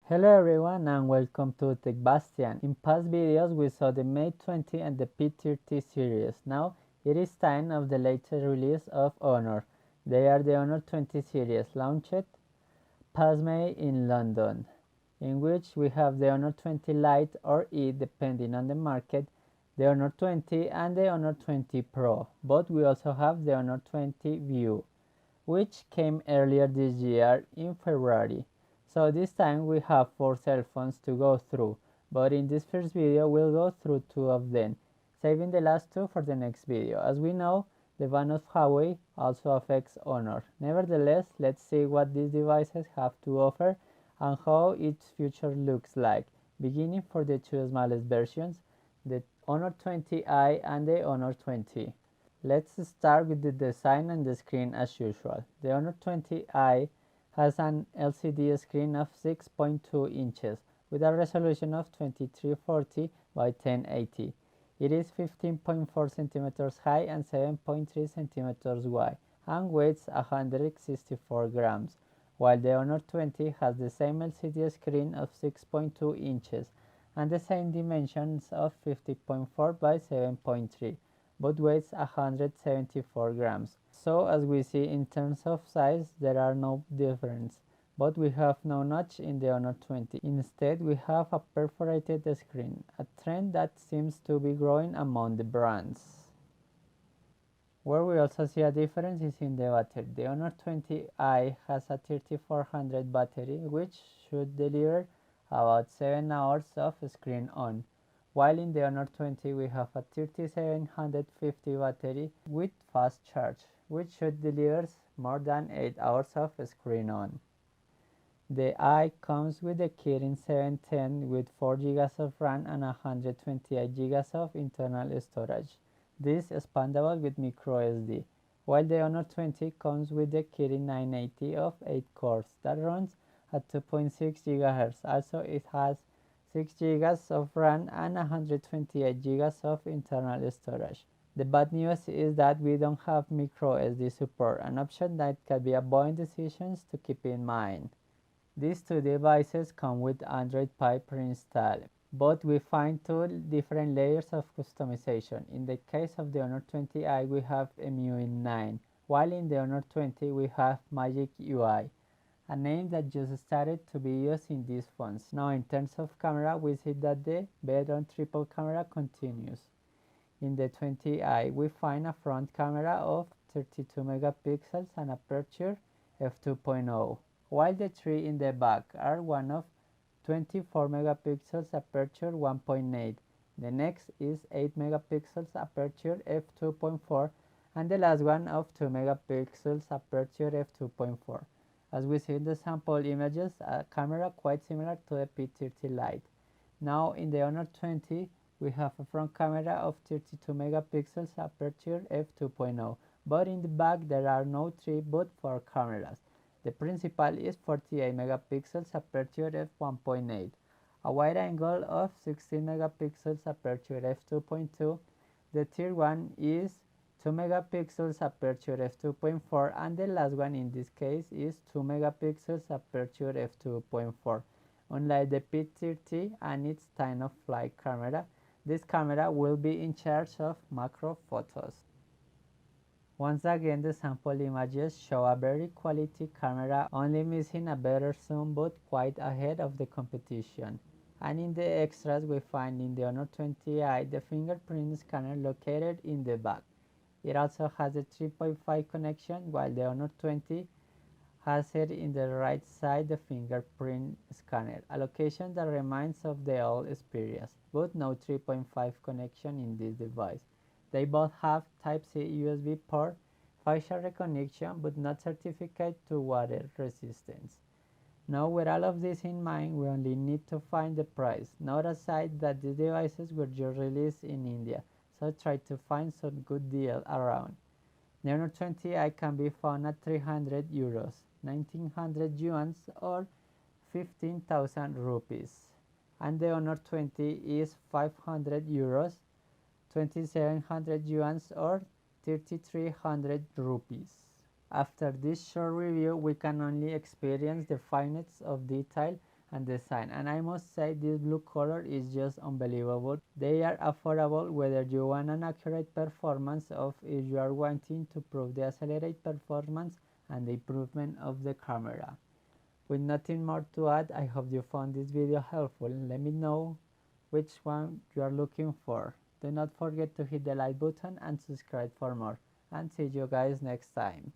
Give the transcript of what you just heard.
Hello everyone and welcome to Techbastian. In past videos we saw the Mate 20 and the P30 series. Now it is time of the latest release of Honor. They are the Honor 20 series launched past May in London, in which we have the Honor 20 Lite or E depending on the market, the Honor 20 and the Honor 20 Pro, but we also have the Honor 20 View, which came earlier this year in February. So this time we have 4 cell phones to go through, but in this first video we'll go through 2 of them, saving the last 2 for the next video. As we know, the ban of Huawei also affects Honor. Nevertheless, let's see what these devices have to offer and how its future looks like, beginning for the 2 smallest versions, the Honor 20i and the Honor 20. Let's start with the design and the screen as usual. The Honor 20i has an LCD screen of 6.2 inches with a resolution of 2340 by 1080. It is 15.4 centimeters high and 7.3 centimeters wide and weighs 164 grams, while the Honor 20 has the same LCD screen of 6.2 inches and the same dimensions of 50.4 by 7.3, but weighs 174 grams. So as we see, in terms of size there are no difference, but we have no notch in the Honor 20. Instead we have a perforated screen, a trend that seems to be growing among the brands. Where we also see a difference is in the battery. The Honor 20i has a 3400 battery, which should deliver about 7 hours of screen on, while in the Honor 20 we have a 3750 battery with fast charge, which should deliver more than 8 hours of screen on. The i comes with the Kirin 710 with 4 GB of RAM and 128 GB of internal storage. This is expandable with microSD, while the Honor 20 comes with the Kirin 980 of 8 cores that runs at 2.6 GHz. Also, it has 6 GB of RAM and 128 GB of internal storage. The bad news is that we don't have microSD support, an option that can be avoiding decisions to keep in mind. These 2 devices come with Android Pie pre-installed, but we find 2 different layers of customization. In the case of the Honor 20i we have MUI 9, while in the Honor 20 we have Magic UI, a name that just started to be used in these phones. Now in terms of camera, we see that the bet on triple camera continues. In the 20i we find a front camera of 32 megapixels and aperture f2.0, while the 3 in the back are one of 24 megapixels aperture 1.8. The next is 8 megapixels aperture f2.4 and the last one of 2 megapixels aperture f2.4. As we see in the sample images, a camera quite similar to the P30 Lite. Now in the Honor 20 we have a front camera of 32 megapixels aperture f2.0, but in the back there are no 3 but 4 cameras. The principal is 48 megapixels aperture f1.8, a wide angle of 16 megapixels aperture f2.2. The third one is 2 megapixels aperture f2.4 and the last one in this case is 2 megapixels aperture f2.4. Unlike the P30 and its time-of-flight camera, this camera will be in charge of macro photos. Once again, the sample images show a very quality camera, only missing a better zoom but quite ahead of the competition. And in the extras we find in the Honor 20i the fingerprint scanner located in the back. It also has a 3.5 connection, while the Honor 20 has it in the right side the fingerprint scanner, a location that reminds of the old Xperia's, but no 3.5 connection in this device. They both have Type-C USB port, facial recognition, but not certificate to water resistance. Now with all of this in mind, we only need to find the price. Note aside that these devices were just released in India, so try to find some good deal around. The Honor 20i can be found at 300 euros, 1900 yuan or 15,000 rupees, and the Honor 20 is 500 euros, 2700 yuan or 3300 rupees. After this short review, we can only experience the fineness of detail and design. And I must say this blue color is just unbelievable. They are affordable whether you want an accurate performance or if you are wanting to prove the accelerated performance and the improvement of the camera. With nothing more to add, I hope you found this video helpful. Let me know which one you are looking for. Do not forget to hit the like button and subscribe for more. And see you guys next time.